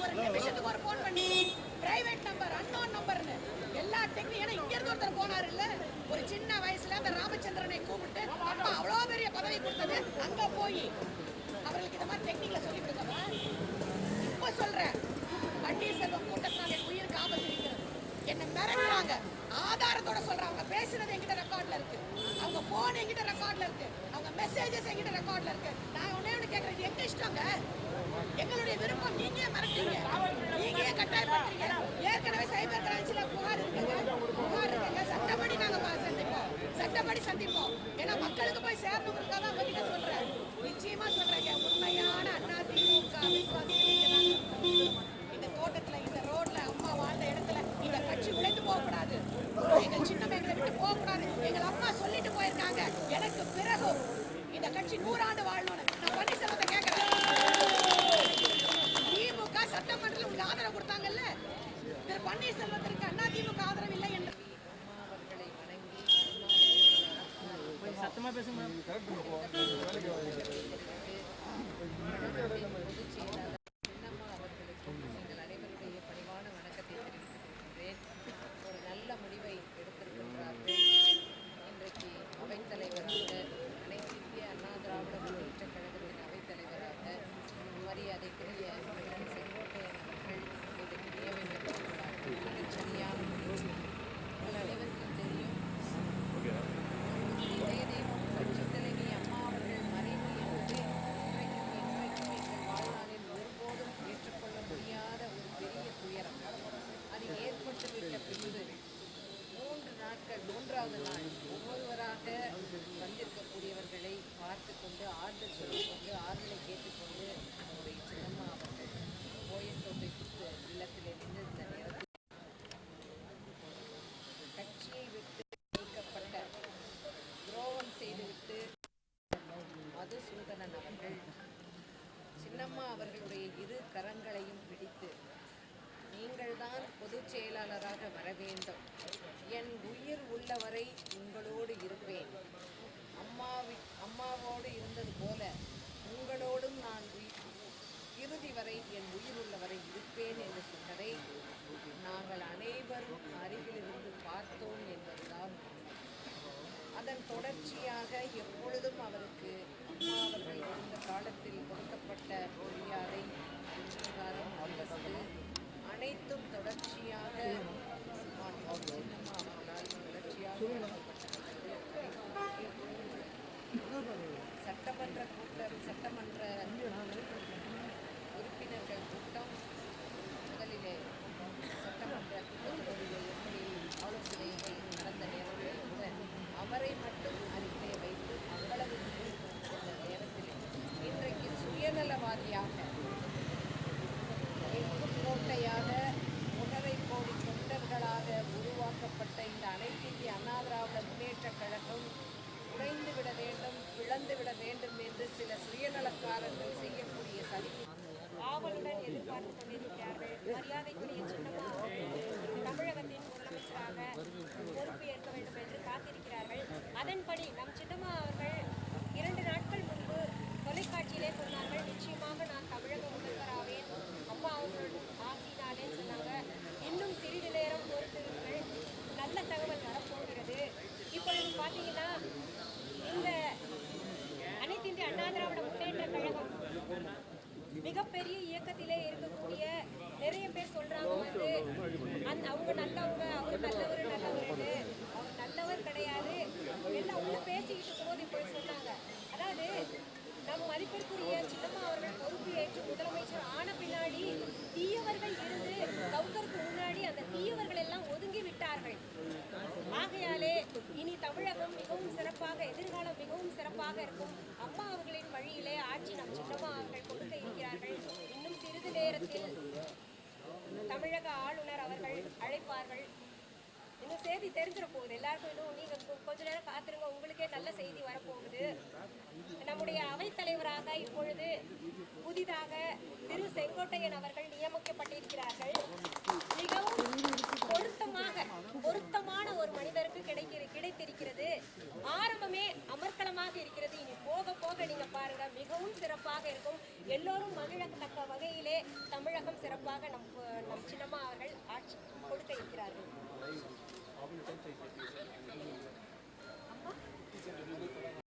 ஒரு நிமிஷத்துக்கு ஒரு போன் பண்ணி பிரைவேட் நம்பர் அன்னோன் நம்பர்னு எல்லா டெக்னிக் இங்க இருந்து ஒருத்தர் போனாரு இல்ல ஒரு சின்ன வயசுல அந்த ராமச்சந்திரனை கூப்பிட்டு அப்பா அவ்வளவு பெரிய பதவி கொடுத்தது அங்க போய் அவர்களுக்கு இந்த மாதிரி டெக்னிக்ல சொல்லி கொடுத்தவா இப்ப சொல்றேன் பன்னீர்செல்வம் கூட்டத்தினால என் உயிருக்கு ஆபத்து இருக்கிறது என்ன மிரட்டுறாங்க ஆதாரத்தோட சொல்றாங்க பேசுறது என்கிட்ட ரெக்கார்ட்ல இருக்கு அவங்க போன் என்கிட்ட ரெக்கார்ட்ல இருக்கு அவங்க மெசேஜஸ் என்கிட்ட ரெக்கார்ட்ல இருக்கு நான் ஒண்ணே ஒண்ணு கேக்குறேன் எங்க இஷ்டங்க எங்களுடைய விருப்பம் நீங்க மறக்கீங்க நீங்க கட்டாயப்படுத்துறீங்க ஏற்கனவே சைபர் கிரைம்ஸ்ல புகார் இருக்குங்க சட்டப்படி நாங்க சந்திப்போம் ஏன்னா மக்களுக்கு போய் சேரணுங்கிறதுக்காக தான் உங்ககிட்ட சொல்றேன் நிச்சயமா சொல்றேங்க உண்மையான அதிமுக விசுவாசிகள் இந்த தோட்டத்துல இந்த ரோட்ல அம்மா வாழ்ந்த இடத்துல இந்த கட்சி உழைத்து போகக்கூடாது எங்க சின்னம் எங்களை விட்டு போகக்கூடாது எங்கள் அம்மா சொல்லிட்டு போயிருக்காங்க எனக்கு பிறகு இந்த கட்சி 100 ஆண்டு வாழணும்னு நான் பன்னீர்செல்வத்தை கேட்கிறேன் திமுக சட்டமன்றத்தில் உங்களுக்கு ஆதரவு கொடுத்தாங்கல்ல திரு பன்னீர்செல்வத்திற்கு அதிமுக ஆதரவு இல்லை என்று சத்தமா பேசுங்க ஒவ்வொருவராக வந்திருக்கக்கூடியவர்களை பார்த்து கொண்டு ஆறுதல் சொல்லிக்கொண்டு ஆறுதலை கேட்டுக்கொண்டு நம்முடைய சின்னம்மா அவர்கள் கோயத்தோட்டை இல்லத்தில் நின்றிருந்த நேரத்தில் கட்சியை விட்டு நீக்கப்பட்ட துரோகம் செய்துவிட்டு மதுசூதனன் அவர்கள் சின்னம்மா அவர்களுடைய இரு கரங்களையும் பிடித்து நீங்கள்தான் பொதுச் செயலாளராக வர வேண்டும் என் உயிர் உள்ளவரை உங்களோடு இருப்பேன் அம்மாவோடு இருந்தது போல உங்களோடும் நான் இறுதி வரை என் உயிர் உள்ளவரை இருப்பேன் என்று சொன்னதை நாங்கள் அனைவரும் அருகிலிருந்து பார்த்தோம் என்பதுதான் அதன் தொடர்ச்சியாக எப்பொழுதும் அவருக்கு அம்மா அவர்கள் இருந்த காலத்தில் கொடுக்கப்பட்ட மரியாதை அங்கீகாரம் அந்தஸ்து அனைத்தும் தொடர்ச்சியாக சின்னம்மா அவர்களால் தொடர்ச்சியாக சட்டமன்ற உறுப்பினர்கள் கூட்டம் முதலிலே சட்டமன்ற கூட்டத்தொடரிலே எப்படி ஆலோசனைகள் நடந்த நேரத்தில் கூட அவரை மட்டும் அருகிலே வைத்து அவ்வளவு இந்த நேரத்தில் இன்றைக்கு சுயநலவாதியாக கோட்டையாக 1.5 கோடி தொண்டர்களாக உருவாக்கப்பட்ட இந்த அனைத்து இந்திய அண்ணா திராவிட முன்னேற்றக் கழகம் உடைந்துவிட வேண்டும் பிளந்துவிட வேண்டும் என்று சில சுயநலக்காரர்கள் செய்யக்கூடிய சதி ஆவலுடன் எதிர்பார்த்து கொண்டிருக்கிறார்கள். மரியாதைக்குரிய சின்னம்மா தமிழகத்தின் முதலமைச்சராக பொறுப்பு ஏற்க வேண்டும் என்று காத்திருக்கிறார்கள். அதன்படி நம் சின்னம்மா அவர்கள் 2 நாட்கள் முன்பு தொலைக்காட்சியிலே சொன்னார்கள், நிச்சயமாக நான் தமிழக முதல்வராவேன், அம்மா அவர்களுடன் ஆசினாலேன்னு சொன்னாங்க. இன்னும் சிறிது நேரம் பொறுத்திருங்கள், நல்ல தகவல் வரப்போகிறது. இப்பொழுது பார்த்தீங்கன்னா இந்த அனைத்து இந்திய அண்ணா திராவிட முன்னேற்ற கழகம் மிகப்பெரிய இயக்கத்திலே இருக்கக்கூடிய நிறைய பேர் சொல்றாங்க அவங்க நல்லவங்க, அவர் நல்லவர் அவர் நல்லவர் கிடையாது எல்லாம் உள்ள பேசிக்கிட்டு போது இப்படி சொன்னாங்க. அதாவது நம் மதிப்பிற்குரிய சின்னம்மா அவர்கள் பொறுப்பு ஏற்று முதலமைச்சர் ஆன பின்னாடி தீயவர்கள் இருந்து கவுக்கருக்கு முன்னாடி அந்த தீயவர்கள் எல்லாம் ஒதுங்கி விட்டார்கள். ஆகையாலே இனி தமிழகம் மிகவும் சிறப்பாக, எதிர்காலம் மிகவும் சிறப்பாக இருக்கும். அம்மா அவர்களின் வழியிலே ஆட்சி நம் சின்னம்மா அவர்கள் கொடுக்க இருக்கிறார்கள். இன்னும் சிறிது நேரத்தில் தமிழக ஆளுநர் அவர்கள் அழைப்பார்கள். இன்னும் செய்தி தெரிஞ்சிட போகுது எல்லாருக்கும். இன்னும் நீங்க கொஞ்ச நேரம் காத்திருங்க, உங்களுக்கே நல்ல செய்தி வரப்போகுது. நம்முடைய அவைத்தலைவராக இப்பொழுது புதிதாக திரு செங்கோட்டையன் அவர்கள் நியமிக்கப்பட்டிருக்கிறார்கள். மிகவும் பொருத்தமான ஒரு மனிதருக்கு கிடைத்திருக்கிறது. ஆரம்பமே அமர்க்களமாக இருக்கிறது. இனி போக போக நீங்க பாருங்க மிகவும் சிறப்பாக இருக்கும். எல்லோரும் மகிழத்தக்க வகையிலே தமிழகம் சிறப்பாக நம் சின்னம்மா அவர்கள் ஆட்சி கொடுக்க இருக்கிறார்கள்.